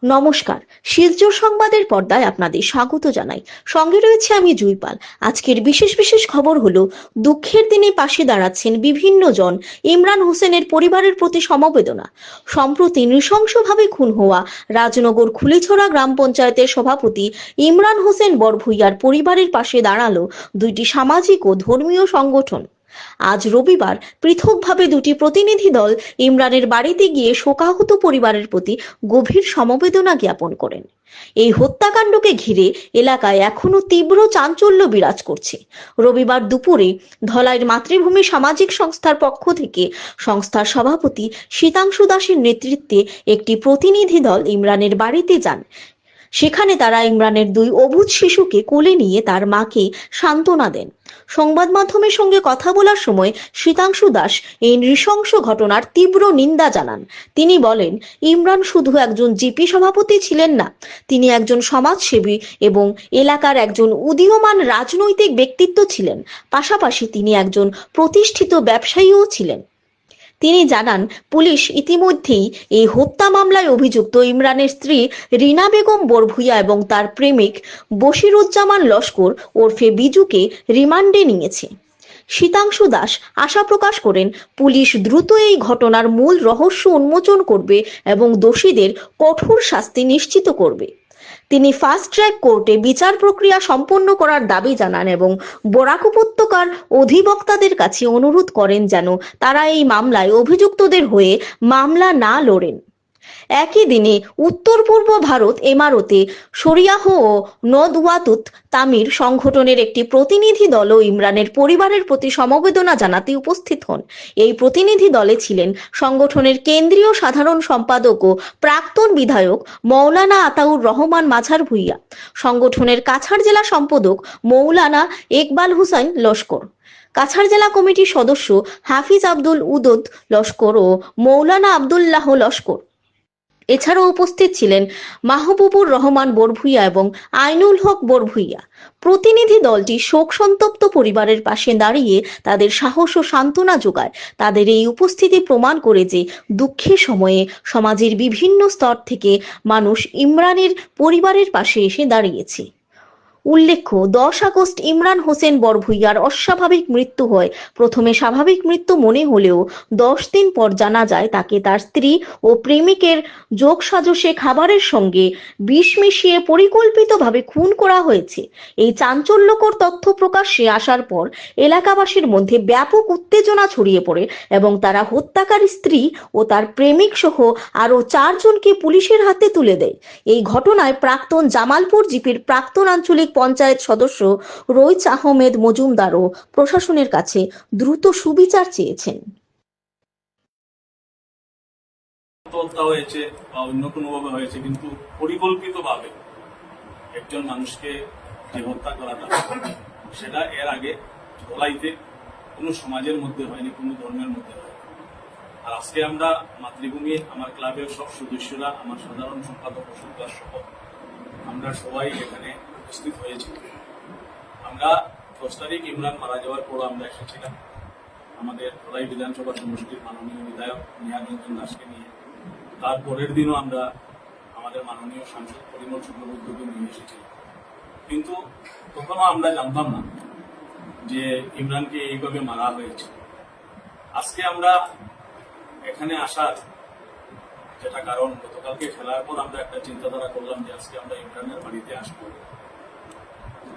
নমস্কার, শিলচর সংবাদের পর্দায় আপনাদের স্বাগত জানাই। সঙ্গে রয়েছে আমি জুইপাল। আজকের বিশেষ খবর হলো, দুঃখের দিনে পাশে দাঁড়াচ্ছেন বিভিন্ন জন। ইমরান হোসেনের পরিবারের প্রতি সমবেদনা। সম্প্রতি নৃশংসভাবে খুন হওয়া রাজনগর খুলিছড়া গ্রাম পঞ্চায়েতের সভাপতি ইমরান হোসেন বরভূইয়ার পরিবারের পাশে দাঁড়ালো দুইটি সামাজিক ও ধর্মীয় সংগঠন। আজ রবিবার পৃথকভাবে দুটি প্রতিনিধি দল ইমরানের বাড়িতে গিয়ে শোকাহত পরিবারের প্রতি গভীর সমবেদনা জ্ঞাপন করেন। এই হত্যাকাণ্ডকে ঘিরে এলাকায় এখনো তীব্র চাঞ্চল্য বিরাজ করছে। রবিবার দুপুরে ধলাইয়ের মাতৃভূমি সামাজিক সংস্থার পক্ষ থেকে সংস্থার সভাপতি শীতাংশু দাসের নেতৃত্বে একটি প্রতিনিধি দল ইমরানের বাড়িতে যান। সেখানে তারা ইমরানের দুই অবুঝ শিশুকে কোলে নিয়ে তার মাকে সান্ত্বনা দেন। সংবাদ মাধ্যমের সঙ্গে কথা বলার সময় শীতাংশু দাস এই নৃশংস ঘটনার তীব্র নিন্দা জানান। তিনি বলেন, ইমরান শুধু একজন জিপি সভাপতি ছিলেন না, তিনি একজন সমাজসেবী এবং এলাকার একজন উদীয়মান রাজনৈতিক ব্যক্তিত্ব ছিলেন। পাশাপাশি তিনি একজন প্রতিষ্ঠিত ব্যবসায়ীও ছিলেন। তিনি জানান, পুলিশ ইতিমধ্যেই এই হত্যা মামলায় অভিযুক্ত ইমরানের স্ত্রী রিনা বেগম বরভূইয়া এবং তার প্রেমিক বশিরুজ্জামান লস্কর ওরফে বিজুকে রিমান্ডে নিয়েছে। শীতাংশু দাস আশা প্রকাশ করেন, পুলিশ দ্রুত এই ঘটনার মূল রহস্য উন্মোচন করবে এবং দোষীদের কঠোর শাস্তি নিশ্চিত করবে। তিনি ফাস্ট ট্র্যাক কোর্টে বিচার প্রক্রিয়া সম্পন্ন করার দাবি জানান এবং বরাক উপত্যকার অধিবক্তাদের কাছে অনুরোধ করেন যেন তারা এই মামলায় অভিযুক্তদের হয়ে মামলা না লড়েন। একই দিনে উত্তর পূর্ব ভারত এমারতে শরিয়াহ ও নদওয়াতুত তামির সংগঠনের একটি প্রতিনিধি দলও ইমরানের পরিবারের প্রতি সমবেদনা জানাতে উপস্থিত হন। এই প্রতিনিধি দলে ছিলেন সংগঠনের কেন্দ্রীয় সাধারণ সম্পাদক ও প্রাক্তন বিধায়ক মৌলানা আতাউর রহমান মাঝার ভূঁইয়া, সংগঠনের কাছাড় জেলা সম্পাদক মৌলানা ইকবাল হুসাইন লস্কর, কাছাড় জেলা কমিটির সদস্য হাফিজ আব্দুল উদদ লস্কর ও মৌলানা আব্দুল্লাহ লস্কর। এছাড়াও উপস্থিত ছিলেন মাহবুবুর রহমান বরভূইয়া এবং আইনুল হক বরভূইয়া। প্রতিনিধি দলটি শোক সন্তপ্ত পরিবারের পাশে দাঁড়িয়ে তাদের সাহস ও সান্ত্বনা যোগায়। তাদের এই উপস্থিতি প্রমাণ করে যে দুঃখের সময়ে সমাজের বিভিন্ন স্তর থেকে মানুষ ইমরানের পরিবারের পাশে এসে দাঁড়িয়েছে। উল্লেখ্য, 10 আগস্ট ইমরান হোসেন বরভূইয়ার অস্বাভাবিক মৃত্যু হয়। প্রথমে স্বাভাবিক মৃত্যু মনে হলেও 10 দিন পর জানা যায় তাকে তার স্ত্রী ও প্রেমিকের যোগসাজশে খাবারের সঙ্গে বিষ মিশিয়ে পরিকল্পিতভাবে খুন করা হয়েছে। এই চাঞ্চল্যকর তথ্য প্রকাশ্যে আসার পর এলাকাবাসীর মধ্যে ব্যাপক উত্তেজনা ছড়িয়ে পড়ে এবং তারা হত্যাকারী স্ত্রী ও তার প্রেমিক সহ আরও 4 জনকে পুলিশের হাতে তুলে দেয়। এই ঘটনায় প্রাক্তন জামালপুর জিপির প্রাক্তন আঞ্চলিক পঞ্চায়েত সদস্য রইচ আহমেদ মজুমদারও প্রশাসনের কাছে দ্রুত সুবিচার চেয়েছেন। হত্যা হয়েছে বা অন্য কোনোভাবে হয়েছে, কিন্তু পরিকল্পিতভাবে একজন মানুষকে যে হত্যা করাটা, সেটা এর আগে ধলাইতে কোনো সমাজের মধ্যে হয়নি, কোনো ধর্মের মধ্যে হয়নি। আর আজকে আমরা মাতৃভূমি, আমার ক্লাবের সব সদস্যরা, আমার সাধারণ সম্পাদক অশোক দাস সহ আমরা সবাই এখানে উপস্থিত হয়েছি। আমরা 10 তারিখ ইমরান মারা যাওয়ার পর আমরা এসেছিলাম আমাদের ধলাই বিধানসভা সমষ্টির মাননীয় বিধায়ক নিহাররঞ্জন দাসকে নিয়ে। তার পরের দিনও আমরা আমাদের মাননীয় সাংসদ পরিমল শুক্লবৈদ্যকে নিয়ে এসেছিলাম। কিন্তু তখনও আমরা জানতাম না যে ইমরানকে এইভাবে মারা হয়েছে। আজকে আমরা এখানে আসার যেটা কারণ, গতকালকে খেলার পর আমরা একটা চিন্তাধারা করলাম যে আজকে আমরা ইমরানের বাড়িতে আসবো।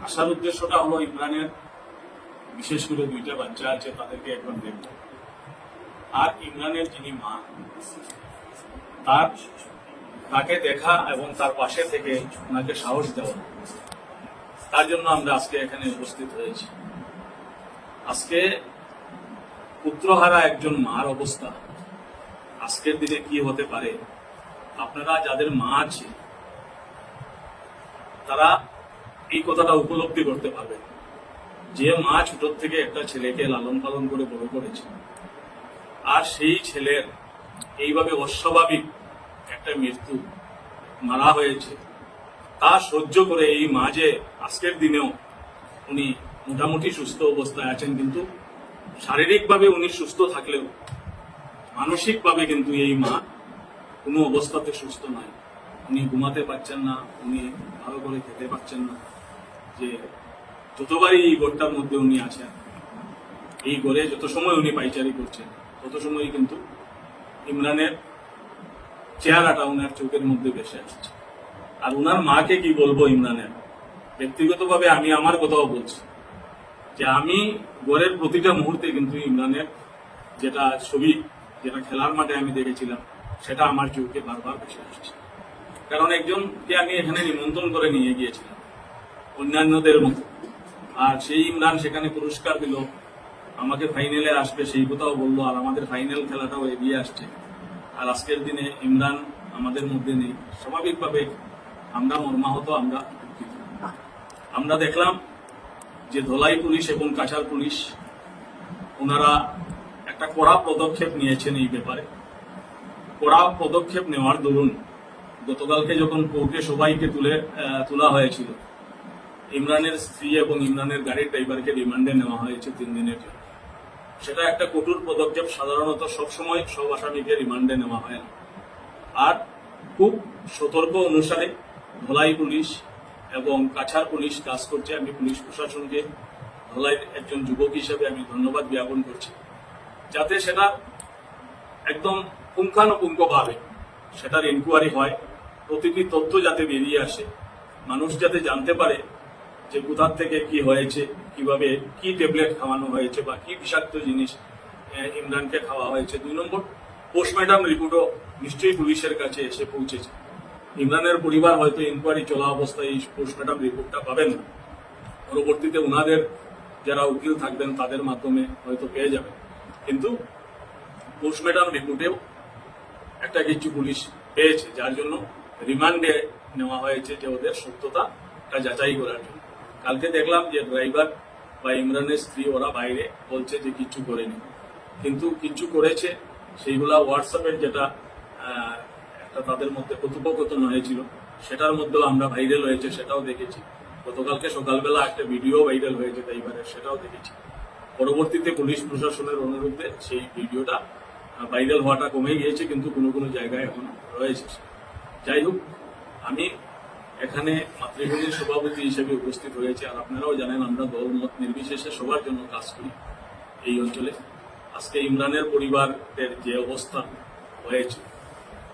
আসার উদ্দেশ্যটা হলো, ইমরানের বিশেষ করে 2টা বাচ্চা আছে, তাদেরকে একবার দেখব। আর ইমরানের যিনি মা, তাকে দেখা এবং তার পাশে থেকে ওনাকে সাহস দেওয়া, তার জন্য আমরা আজকে এখানে উপস্থিত হয়েছি। আজকে পুত্রহারা একজন মার অবস্থা আজকের দিনে কি হতে পারে, আপনারা যাদের মা আছে তারা এই কথাটা উপলব্ধি করতে পারবেন। যে মা ছোট থেকে একটা ছেলেকে লালন পালন করে বড় করেছে, আর সেই ছেলের এইভাবে অস্বাভাবিক একটা মৃত্যু, মারা হয়েছে, তা সহ্য করে এই মা যে আজকের দিনেও উনি মোটামুটি সুস্থ অবস্থায় আছেন, কিন্তু শারীরিকভাবে উনি সুস্থ থাকলেও মানসিকভাবে কিন্তু এই মা কোনো অবস্থাতে সুস্থ নয়। উনি ঘুমাতে পারছেন না, উনি ভালো করে খেতে পারছেন না। যে যতবারই এই ঘরটার মধ্যে উনি আছেন, এই ঘরে যত সময় উনি পাইচারি করছেন, তত সময় কিন্তু ইমরানের চেহারাটা ওনার চোখের মধ্যে ভেসে আসছে। আর ওনার মাকে কি বলবো ইমরানের, ব্যক্তিগতভাবে আমি আমার কথাও বলছি যে আমি ঘরের প্রতিটা মুহূর্তে কিন্তু ইমরানের যেটা ছবি, যেটা খেলার মাঠে আমি দেখেছিলাম, সেটা আমার চোখে বারবার ভেসে আসছে। কারণ একজনকে আমি এখানে নিমন্ত্রণ করে নিয়ে গিয়েছিলাম অন্যান্যদের মতো, আর সেই ইমরান সেখানে পুরস্কার দিল, আমাকে ফাইনালে আসবে সেই কথাও বললো, আর আমাদের ফাইনাল খেলাটাও এগিয়ে আসছে। আর আজকের দিনে ইমরান আমাদের মধ্যে নেই। স্বাভাবিকভাবে আমরা মর্মাহত, আমরা দুঃখিত। আমরা দেখলাম যে ধলাই পুলিশ এবং কাছাড় পুলিশ ওনারা একটা কড়া পদক্ষেপ নিয়েছেন এই ব্যাপারে। কড়া পদক্ষেপ নেওয়ার দরুন গতকালকে যখন কোর্টে সবাইকে তোলা হয়েছিল, ইমরানের স্ত্রী এবং ইমরানের গাড়ির ড্রাইভারকে রিমান্ডে নেওয়া হয়েছে 3 দিনের জন্য। সেটা একটা কঠোর পদক্ষেপ। সাধারণত সবসময় সব আসামিকে রিমান্ডে নেওয়া হয় না। আর খুব সতর্ক অনুসারে ধলাই পুলিশ এবং কাছাড় পুলিশ কাজ করছে। আমি পুলিশ প্রশাসনকে ধলাইয়ের একজন যুবক হিসেবে আমি ধন্যবাদ জ্ঞাপন করছি, যাতে সেটা একদম পুঙ্খানুপুঙ্খভাবে সেটার ইনকোয়ারি হয়, প্রতিটি তথ্য যাতে বেরিয়ে আসে, মানুষ যাতে জানতে পারে যে কোথার থেকে কি হয়েছে, কিভাবে কি ট্যাবলেট খাওয়ানো হয়েছে বা কি বিষাক্ত জিনিস ইমরানকে খাওয়া হয়েছে। 2 নম্বর, পোস্টমর্টম রিপোর্টও নিশ্চয়ই পুলিশের কাছে এসে পৌঁছেছে। ইমরানের পরিবার হয়তো ইনকোয়ারি চলা অবস্থায় এই পোস্টমর্টম রিপোর্টটা পাবেন না, পরবর্তীতে ওনাদের যারা উকিল থাকবেন তাদের মাধ্যমে হয়তো পেয়ে যাবেন। কিন্তু পোস্টমর্টম রিপোর্টেও একটা কিছু পুলিশ পেয়েছে, যার জন্য রিমান্ডে নেওয়া হয়েছে যে ওদের সত্যতাটা যাচাই করার জন্য। কালকে দেখলাম যে ড্রাইভার বা ইমরানের স্ত্রী ওরা বাইরে বলছে যে কিচ্ছু করেনি, কিন্তু কিচ্ছু করেছে সেইগুলা হোয়াটসঅ্যাপের যেটা একটা তাদের মধ্যে কথোপকথন হয়েছিল, সেটার মধ্যেও আমরা ভাইরাল হয়েছে সেটাও দেখেছি। গতকালকে সকালবেলা একটা ভিডিও ভাইরাল হয়েছে ড্রাইভারের, সেটাও দেখেছি। পরবর্তীতে পুলিশ প্রশাসনের অনুরোধে সেই ভিডিওটা ভাইরাল হওয়াটা কমে গিয়েছে, কিন্তু কোনো কোনো জায়গায় এখন রয়েছে। যাই হোক, আমি এখানে মাতৃভূমির সভাপতি হিসেবে উপস্থিত হয়েছে। আর আপনারাও জানেন আমরা দল মত নির্বিশেষে সবার জন্য কাজ করি এই অঞ্চলে। আজকে ইমরানের পরিবারের যে অবস্থা হয়েছে,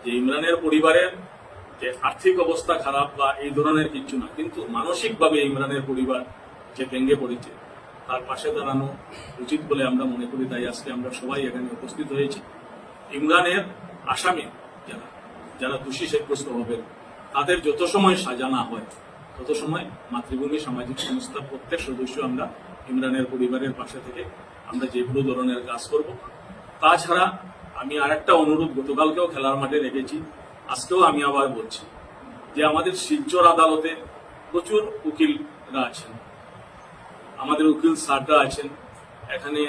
যে ইমরানের পরিবারের যে আর্থিক অবস্থা খারাপ বা এই ধরনের কিছু না, কিন্তু মানসিকভাবে ইমরানের পরিবার যে ভেঙে পড়েছে, তার পাশে দাঁড়ানো উচিত বলে আমরা মনে করি। তাই আজকে আমরা সবাই এখানে উপস্থিত হয়েছি। ইমরানের আসামি যারা দোষী সাব্যস্ত হবেন, তাদের যত সময় সাজা না হয় তত সময় মাতৃভূমি সামাজিক সংস্থার প্রত্যেক সদস্য আমরা ইমরানের পরিবারের পাশে থেকে আমরা যেগুলো ধরনের কাজ করব। তাছাড়া আমি আরেকটা অনুরোধ গতকালকেও খেলার মাঠে রেখেছি, আজকেও আমি আবার বলছি যে আমাদের শিলচর আদালতে প্রচুর উকিলরা আছেন, আমাদের উকিল স্যাররা আছেন। এখানে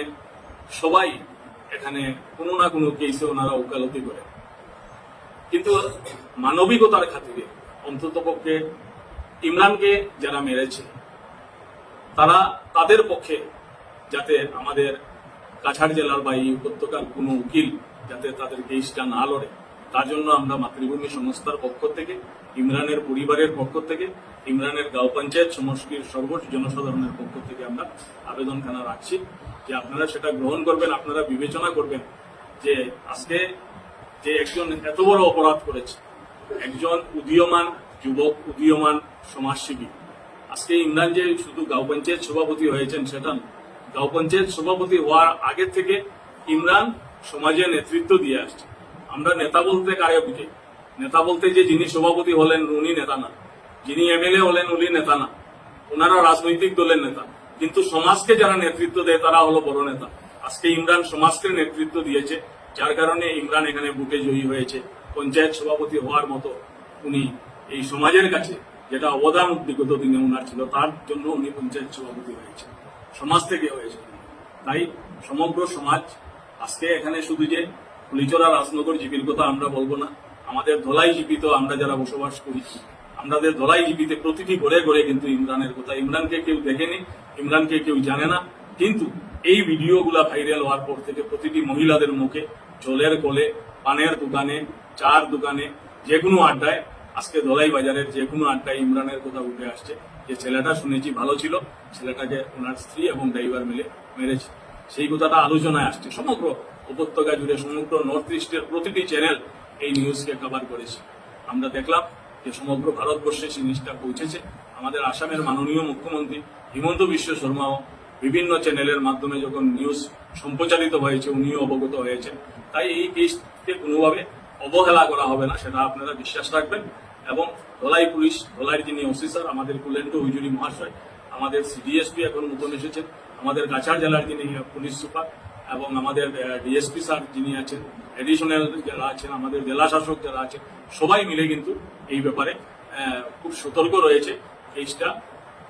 সবাই এখানে কোনো না কোনো কেসে ওনারা ওকালতি করে, কিন্তু মানবিকতার খাতিরে অন্ততপক্ষে ইমরানকে যারা মেরেছে তাদের পক্ষে যাতে আমাদের কাছাড় জেলার বা এই উপত্যকার কোনো উকিল যাতে তাদের কেসটা না লড়ে, তার জন্য আমরা মাতৃভূমি সংস্থার পক্ষ থেকে, ইমরানের পরিবারের পক্ষ থেকে, ইমরানের গাঁও পঞ্চায়েত সমষ্টির সর্বোচ্চ জনসাধারণের পক্ষ থেকে আমরা আবেদনখানা রাখছি যে আপনারা সেটা গ্রহণ করবেন। আপনারা বিবেচনা করবেন যে আজকে যে একজন এত বড় অপরাধ করেছে, একজন উদীয়মান যুবক, উদীয়মান সমাজসেবী। আজকে ইমরান যে শুধু গাঁও পঞ্চায়েত সভাপতি হয়েছেন সেটা না, গাঁও পঞ্চায়েত সভাপতি হওয়ার আগে থেকে ইমরান সমাজে নেতৃত্ব দিয়ে আসছে। আমরা নেতা বলতে কারে বুঝি? নেতা বলতে যে যিনি সভাপতি হলেন উনি নেতা না, যিনি এমএলএ হলেন উনি নেতা না, ওনারা রাজনৈতিক দলের নেতা, কিন্তু সমাজকে যারা নেতৃত্ব দেয় তারা হলো বড় নেতা। আজকে ইমরান সমাজকে নেতৃত্ব দিয়েছে, যার কারণে ইমরান এখানে বুকে জয়ী হয়েছে। পঞ্চায়েত সভাপতি হওয়ার মতো উনি এই সমাজের কাছে যেটা অবদান বিগত দিনে ওনার ছিল, তার জন্য উনি পঞ্চায়েত সভাপতি হয়েছে, সমাজ থেকে হয়েছে। তাই সমগ্র সমাজ আজকে এখানে শুধু যে ফুলিচরা রাজনগর জিপির কথা আমরা বলবো না, আমাদের ধলাই জিপিতে আমরা যারা বসবাস করি, আমাদের ধলাই জিপিতে প্রতিটি ঘরে ঘরে কিন্তু ইমরানের কথা। ইমরানকে কেউ দেখেনি, ইমরানকে কেউ জানে না, কিন্তু এই ভিডিওগুলা ভাইরাল হওয়ার পর থেকে প্রতিটি মহিলাদের মুখে, জলের কোলে, পানের দোকানে, চার দোকানে, যে কোনো আড্ডায় আজকে ধলাই বাজারের যে কোনো আড্ডায় ইমরানের কথা উঠে আসছে যে ছেলেটা শুনেছি ভালো ছিল, ছেলেটাকে ওনার স্ত্রী এবং ড্রাইভার মিলে মেরেছে। সেই কথাটা আলোচনায় আসছে। সমগ্র উপত্যকা জুড়ে, সমগ্র নর্থ ইস্টের প্রতিটি চ্যানেল এই নিউজকে কভার করেছে। আমরা দেখলাম যে সমগ্র ভারতবর্ষে সেই জিনিসটা পৌঁছেছে। আমাদের আসামের মাননীয় মুখ্যমন্ত্রী হিমন্ত বিশ্ব শর্মাও বিভিন্ন চ্যানেলের মাধ্যমে যখন নিউজ সম্প্রচারিত হয়েছে উনিও অবগত হয়েছেন। তাই এই কেসকে কোনোভাবে অবহেলা করা হবে না, সেটা আপনারা বিশ্বাস রাখবেন। এবং ধলাই পুলিশ, ধলাইয়ের যিনি অফিসার আমাদের কুলেন্টো হুজুরি মহাশয়, আমাদের ডিএসপি এখন নতুন এসেছেন, আমাদের কাছাড় জেলার যিনি পুলিশ সুপার এবং আমাদের ডিএসপি স্যার যিনি আছেন, এডিশনাল যারা আছেন, আমাদের জেলা শাসক যারা আছেন, সবাই মিলে কিন্তু এই ব্যাপারে খুব সতর্ক রয়েছে। কেসটা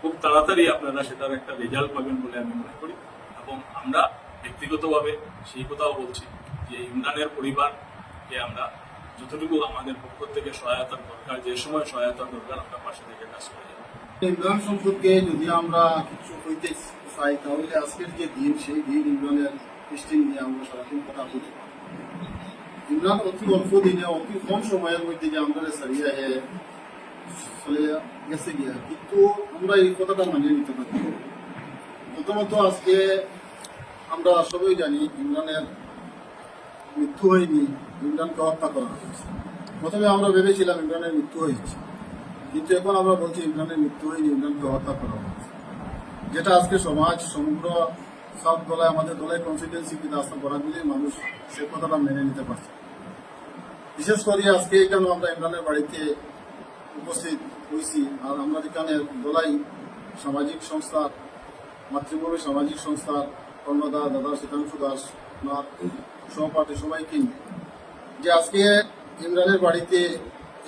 খুব তাড়াতাড়ি আপনারা সেটার একটা রেজাল্ট পাবেন বলে আমি মনে করি। এবং আমরা ব্যক্তিগতভাবে সেই কথাও বলছি যে ইমরানের পরিবারকে আমরা যতটুকু আমাদের পক্ষ থেকে সহায়তার দরকার, যে সময় সহায়তার দরকার, আমরা পাশে থেকে কাজ করে যাব। ইমরান সম্পর্কে যদি আমরা কিছু হইতে চাই তাহলে আজকের যে দিন, সেই দিন ইমরানের হিস্ট্রি নিয়ে আমরা সারাদিন কথা বলতে পারি। ইমরান অতি অল্প দিনে, অতি কম সময়ের মধ্যে যে আমরা সারিয়ে চলে গেছে গিয়া, কিন্তু আমরা এই কথাটা মানিয়ে নিতে পারি। প্রথমত আজকে আমরা সবাই জানি ইমরানের মৃত্যু হয়নি, ইমরানকে হত্যা করা হয়েছে। প্রথমে আমরা ভেবেছিলাম ইমরানের মৃত্যু হয়েছে, কিন্তু এখন আমরা বলছি ইমরানের মৃত্যু হয়নি, ইমরানকে হত্যা করা হয়েছে। যেটা আজকে সমাজ, সমগ্র সব দলায়, আমাদের দলের কনস্টিটুয়েন্সিতে রাস্তা করা দিলে মানুষ সে কথাটা মেনে নিতে পারছে। বিশেষ করে আজকে কেন আমরা ইমরানের বাড়িতে উপস্থিত হয়েছি, আর আমরা যেখানে দলাই সামাজিক সংস্থা, মাতৃভূমি সামাজিক সংস্থা, কর্ণদা দাদা শীতাংশু দাস, আমার সহপাঠী সবাইকে নিয়ে যে আজকে ইমরানের বাড়িতে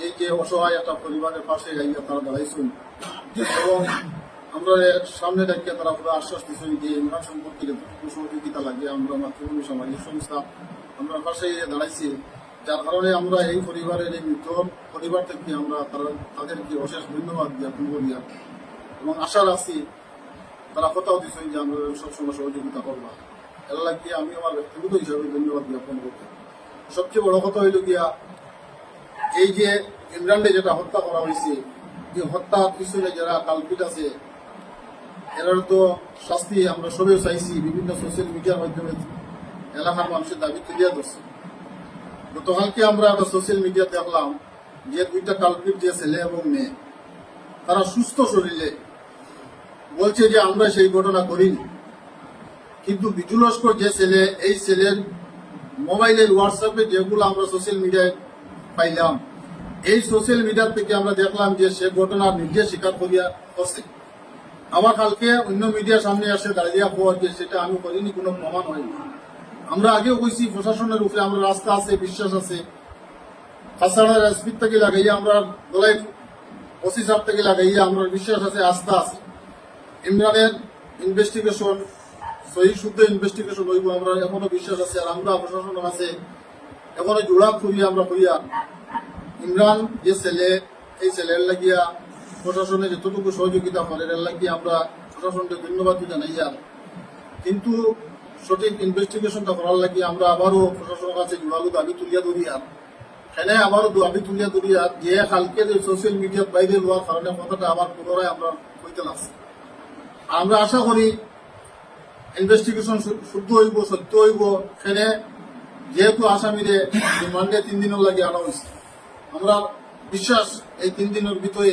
এই যে অসহায় একটা পরিবারের পাশে গাইয়া তারা দাঁড়াইছেন এবং আমরা সামনে রাখিয়া তারা পুরো আশ্বাস দিচ্ছেন যে ইমরান সম্পর্কে সহযোগিতা লাগে। আমরা মাতৃভূমি সামাজিক সংস্থা আমরা পাশে দাঁড়াইছি, যার কারণে আমরা এই পরিবারের, এই মৃত পরিবার থেকে আমরা তাদেরকে অশেষ ধন্যবাদ জ্ঞাপন করি এবং আশা রাখছি তারা কথাও দিচ্ছেন যে আমরা সবসময় সহযোগিতা করলাম। এর লাগিয়ে আমি আমার ব্যক্তিগত হিসাবে ধন্যবাদ জ্ঞাপন করতে। সবচেয়ে বড় কথা হইল গিয়া এই যে ইমরানকে যেটা হত্যা করা হয়েছে, যে হত্যা পিছনে যারা কালপিট আছে এরা তো শাস্তি আমরা সবাই চাইছি। বিভিন্ন সোশ্যাল মিডিয়ার মাধ্যমে এলাকার মানুষের দাবি তুলিয়া ধরছে। গতকালকে আমরা একটা সোশ্যাল মিডিয়া দেখলাম যে দুইটা কালপিট, যে ছেলে এবং মেয়ে, তারা সুস্থ শরীরে বলছে যে আমরা সেই ঘটনা করিনি। কিন্তু বিজু লস্কর যে ছেলে, এই ছেলের মোবাইলের হোয়াটসঅ্যাপে যেগুলো আমরা সোশ্যাল মিডিয়ায় পাইলাম, এই সোশ্যাল মিডিয়া থেকে আমরা দেখলাম যে সে ঘটনার নিজে স্বীকার করিয়া করছে। আবার কালকে অন্য মিডিয়ার সামনে আসে দাঁড়িয়ে পর যে সেটা আমি করিনি, কোনো প্রমাণ হয়নি। আমরা আগেও কইছি প্রশাসনের উপরে আমরা রাস্তা আছে, বিশ্বাস আছে। কাছাড়ার এসপি থেকে লাগাইয়া, আমরা দলাই ওসি সাহেব থেকে লাগাইয়া আমরা বিশ্বাস আছে, আস্থা আছে। ইমরানের ইনভেস্টিগেশন সহি শুদ্ধ ইনভেস্টিগেশন হইব, আমরা এখনো বিশ্বাস আছে। আর আমরা প্রশাসনের কাছে এখনো জোড়া করিয়া আমরা করিয়া ইমরান যে ছেলে, এই ছেলের লাগিয়া প্রশাসনে যতটুকু সহযোগিতা করে এর লাগিয়ে আমরা প্রশাসনকে ধন্যবাদ জানাই। যান কিন্তু সঠিক ইনভেস্টিগেশনটা করার লাগিয়ে আমরা আবারও প্রশাসনের কাছে জোরালো দাবি তুলিয়া ধরিয়া, এখানে আবারও দাবি তুলিয়া ধরিয়া যে কালকে যে সোশ্যাল মিডিয়ার বাইরে হওয়ার কারণে কথাটা আবার পুনরায় আমরা হইতে লাগছে। আমরা আশা করি ইনভেস্টিগেশন শুদ্ধ হইব, সত্য হইব। এখানে যেহেতু আসামিরে রিমান্ডে 3 দিনের লাগে আনা হয়েছে, আমরা বিশ্বাস এই 3 দিনের ভিতরে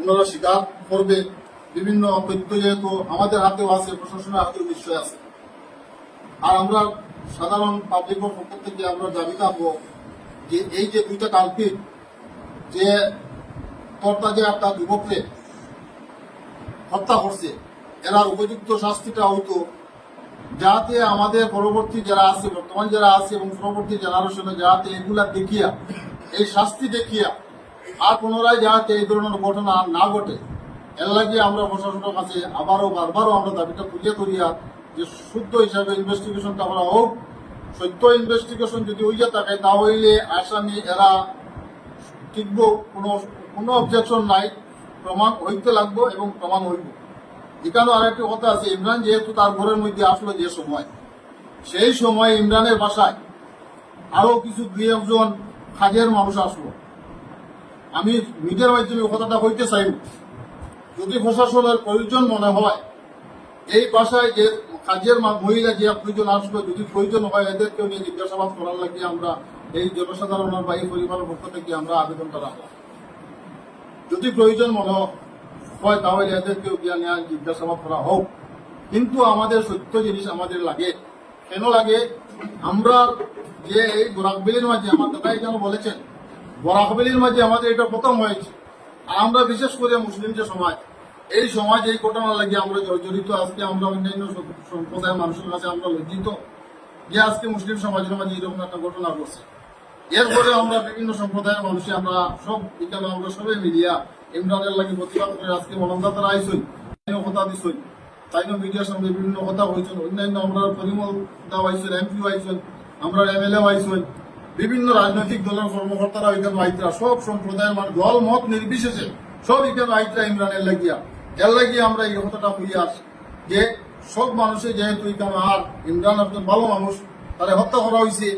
ওনারা স্বীকার করবে। বিভিন্ন তথ্য যেহেতু আমাদের হাতেও আছে, প্রশাসনের হাতেও নিশ্চয় আছে। আর আমরা সাধারণ পাবলিকের পক্ষ থেকে আমরা দাবি থাকবো যে এই যে দুইটা কালপিট, যে কর্তা যে একটা যুবককে হত্যা করছে, এরা উপযুক্ত শাস্তিটা হইতো, যাতে আমাদের পরবর্তী যারা আছে, বর্তমান যারা আছে এবং পরবর্তী জেনারেশনে যাতে এগুলা দেখিয়া, এই শাস্তি দেখিয়া আর পুনরায় যাতে এই ধরনের ঘটনা না ঘটে, এর লাগিয়ে আমরা প্রশাসনের কাছে আবারও বারবারও আমরা দাবিটা তুলে ধরিয়া যে শুদ্ধ হিসাবে ইনভেস্টিগেশনটা করা হোক। সত্য ইনভেস্টিগেশন যদি হইয়া থাকে তাহলে আসামি এরা টিকবো, কোনো অবজেকশন নাই, প্রমাণ হইতে লাগবো এবং প্রমাণ হইব। এখানেও আরেকটি কথা আছে, ইমরান যেহেতু তার ঘরের মধ্যে আসলো যে সময়, সেই সময় ইমরানের বাসায় আরো কিছু 2-1 কাজের মানুষ আসলো। আমি মিডিয়ার মাধ্যমে কথাটা হইতে চাই, যদি প্রশাসনের প্রয়োজন মনে হয় এই বাসায় যে কাজের মহিলা যে প্রয়োজন আসবে, যদি প্রয়োজন হয় এদেরকেও নিয়ে জিজ্ঞাসাবাদ করার লাগে আমরা এই জনসাধারণের বা এই পরিবারের পক্ষ থেকে আমরা আবেদনটা রাখলাম। যদি প্রয়োজন মনে হয় তাহলে এদেরকেও নিয়ে জিজ্ঞাসাবাদ করা হোক। কিন্তু আমাদের সত্য জিনিস আমাদের লাগে, কেন লাগে? আমরা যে এই বরাকবেলির মাঝে আমার দাদাই যেন বলেছেন, বরাকবেলির মাঝে আমাদের এটা প্রথম হয়েছে। আর আমরা বিশেষ করে মুসলিম যে সমাজ, এই সমাজ এই ঘটনা লাগে আমরা জড়িত। আজকে আমরা অন্যান্য সম্প্রদায়ের মানুষের কাছে আমরা লজ্জিত যে আজকে মুসলিম সমাজের মাঝে এরকম একটা ঘটনা ঘটছে। এরপরে আমরা বিভিন্ন সম্প্রদায়ের মানুষে আমরা সব এখানে আমরা সবাই মিলিয়া ইমরানের লাগে প্রতিবাদ করে আজকে মনন্দাতারা আইসই, কথা দিছই, তাই মিডিয়ার সামনে বিভিন্ন কথা হয়েছেন। অন্যান্য আমরা পরিমল দাও আইসেন, এমপিও আইসেন, আমরা এমএলএ আইসেন, বিভিন্ন রাজনৈতিক দলের কর্মকর্তারা এখানে আইতরা, সব সম্প্রদায়ের মানুষ দল মত নির্বিশেষে সব এখানে আইতরা ইমরানের লাগিয়া। এর লাগিয়ে আমরা এই কথাটা হইয়া আসি যে সব মানুষের যেহেতু এখানে আর ইমরান একজন ভালো মানুষ, তারা হত্যা করা হয়েছে,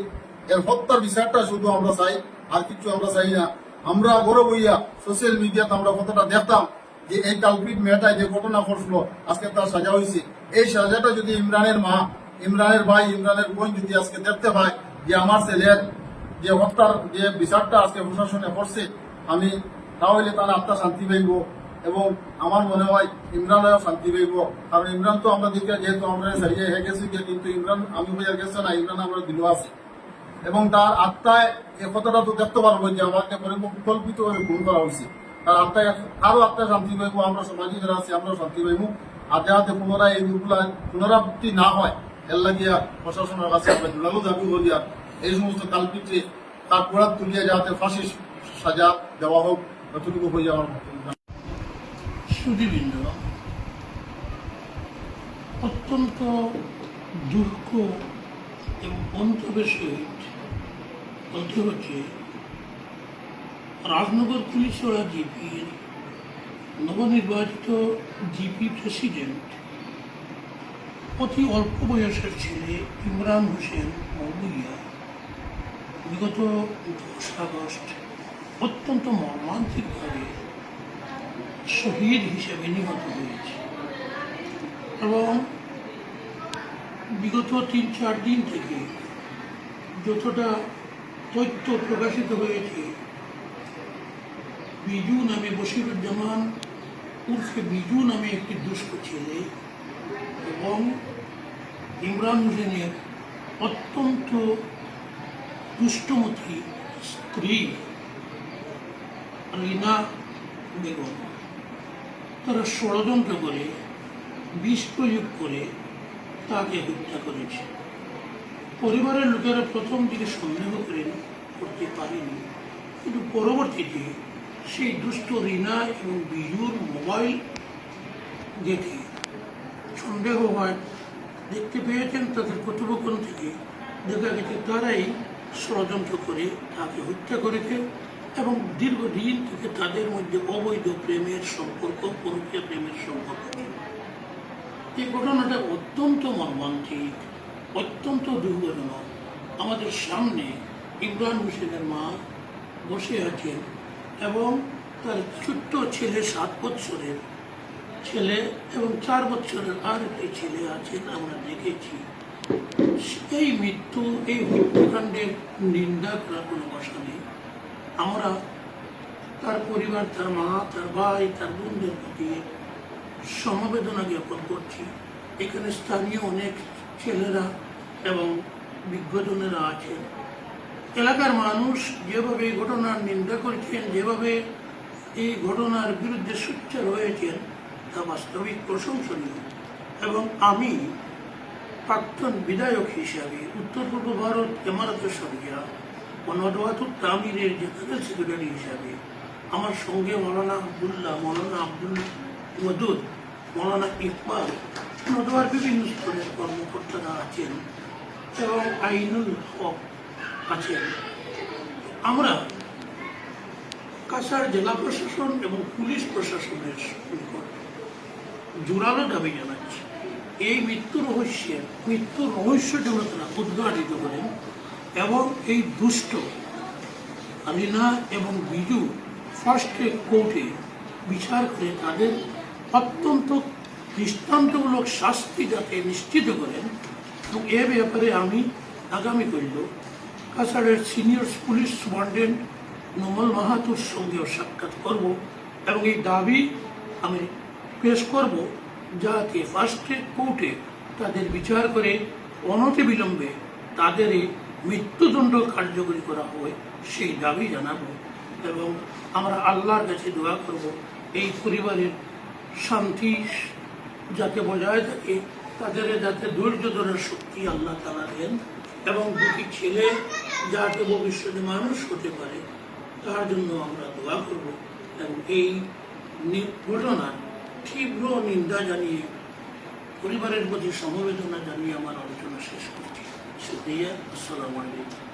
এর হত্যার বিচারটা শুধু আমরা চাই, আর কিছু আমরা চাই না। আমরা গৌরব হইয়া সোশ্যাল মিডিয়াতে আমরা কতটা দেখতাম যে এই কালপিট মেয়েটায় যে ঘটনা ঘটলো, আজকে তার সাজা হয়েছে। এই সাজাটা যদি ইমরানের মা, ইমরানের ভাই, ইমরানের বোন যদি আজকে দেখতে পায় যে আমার ছেলের যে হত্যার যে বিচারটা আজকে প্রশাসনে করছে, আমি তাহলে তার আত্মা শান্তি পাইব এবং আমার মনে হয় ইমরানেরও শান্তি পাইব। কারণ ইমরান তো আমরা দেখে যেহেতু আমরা সারিয়ে হয়ে গেছি, কিন্তু ইমরান আমি হয়ে গেছে না, ইমরান আমরা দিল আছে এবং তার আত্মায় এ কথাটা তো দেখতে পারবো যে আমাকে পরিকল্পিতভাবে খুন করা হয়েছে। তার আত্মায় আরো আত্মায় শান্তি পাইব, আমরা সমাজে যারা আছি আমরাও শান্তি পাইব। আর যাতে পুনরায় এই রূপগুলা পুনরাবৃত্তি না হয়, এর লাগিয়া প্রশাসনের কাছে আমরা জোরালো দাবি করি। আর এই সমস্ত কালপিটে তার গোড়া তুলিয়া যাতে ফাঁসির সাজা দেওয়া হোক, যতটুকু হয়ে যাওয়ার মতো। সুদীবৃন্দ, অত্যন্ত দুঃখ এবং অন্তরের সহিত বলতে হচ্ছে রাজনগর পুলিশরা জিপির নবনির্বাচিত জিপি প্রেসিডেন্ট অতি অল্প বয়সের ছেলে ইমরান হোসেন মৌলুইয়া বিগত 10 আগস্ট অত্যন্ত মর্মান্তিকভাবে শহীদ হিসেবে নিহত হয়েছে। এবং বিগত 3-4 দিন থেকে যতটা তথ্য প্রকাশিত হয়েছে, বিজু নামে বশিরুজ্জামান উর্ফে বিজু নামে একটি দুষ্ট ছেলে এবং ইমরান হোসেনের অত্যন্ত দুষ্টমতী স্ত্রী রিনা বেগম, তারা ষড়যন্ত্র করে বিষ প্রয়োগ করে তাকে হত্যা করেছে। পরিবারের লোকেরা প্রথম দিকে সন্দেহ করতে পারেনি, কিন্তু পরবর্তীতে সেই দুষ্ট রিনা এবং বিজুর মোবাইল দেখে সন্দেহ হয়, দেখতে পেয়েছেন তাদের কথোপকথন থেকে দেখা গেছে তারাই ষড়যন্ত্র করে তাকে হত্যা করেছে এবং দীর্ঘদিন থেকে তাদের মধ্যে অবৈধ প্রেমের সম্পর্ক, পরকীয়া প্রেমের সম্পর্ক। এই ঘটনাটা অত্যন্ত মর্মান্তিক, অত্যন্ত দুঃখজনক। আমাদের সামনে ইমরান হোসেনের মা বসে আছেন এবং তার ছোট্ট ছেলে 7 বছরের ছেলে এবং 4 বছরের আর একটি ছেলে আছেন, আমরা দেখেছি। এই মৃত্যু, এই হত্যাকাণ্ডের নিন্দা করার কোনো ভাষা নেই। আমরা তার পরিবার, তার মা, তার ভাই, তার বোনদের প্রতি সমবেদনা জ্ঞাপন করছি। এখানে স্থানীয় অনেক ছেলেরা এবং বিজ্ঞজনেরা আছেন। এলাকার মানুষ যেভাবে এই ঘটনার নিন্দা করেছেন, যেভাবে এই ঘটনার বিরুদ্ধে সোচ্চার হয়েছেন, তা বাস্তবিক প্রশংসনীয়। এবং আমি প্রাক্তন বিধায়ক হিসাবে উত্তর পূর্ব ভারত ইমারত শরিয়া ও নদওয়াতুত তামিরের জেনারেল সেক্রেটারি হিসাবে আমার সঙ্গে মৌলানা আবদুল্লাহ, মৌলানা আব্দুল মদুদ, মৌলানা ইকবাল, নদওয়ার বিভিন্ন স্তরের কর্মকর্তারা আছেন এবং আইনুল হক আছেন। আমরা কাছাড় জেলা প্রশাসন এবং পুলিশ প্রশাসনের নিকট জোরালো দাবি জানাচ্ছি, এই মৃত্যুর রহস্য যেন তারা উদ্ঘাটিত করেন এবং এই দুষ্ট রিনা এবং বিজু ফার্স্ট কোর্টে বিচার করে তাদের অত্যন্ত দৃষ্টান্তমূলক শাস্তি যাতে নিশ্চিত করেন, এবং এ ব্যাপারে আমি আগামী করল কাছাড়ের সিনিয়র পুলিশ সুপারিনটেন্ডেন্ট নোমল মাহাতুর সঙ্গেও সাক্ষাৎ করব এবং এই দাবি আমি পেশ করব যাতে ফার্স্ট কোর্টে তাদের বিচার করে অনতিবিলম্বে তাদের এই মৃত্যুদণ্ড কার্যকরী করা হয় সেই দাবি জানাবো। এবং আমরা আল্লাহর কাছে দোয়া করব এই পরিবারের শান্তি যাতে বজায় থাকে, তাদের যাতে ধৈর্য ধরার শক্তি আল্লাহ তাআলা দেন এবং দুটি ছেলে যাতে ভবিষ্যতে মানুষ হতে পারে তার জন্য আমরা দোয়া করব। এবং এই ঘটনার তীব্র নিন্দা জানিয়ে পরিবারের প্রতি সমবেদনা জানিয়ে আমার আলোচনা শেষ করছি। শুকরিয়া। আসসালামু আলাইকুম।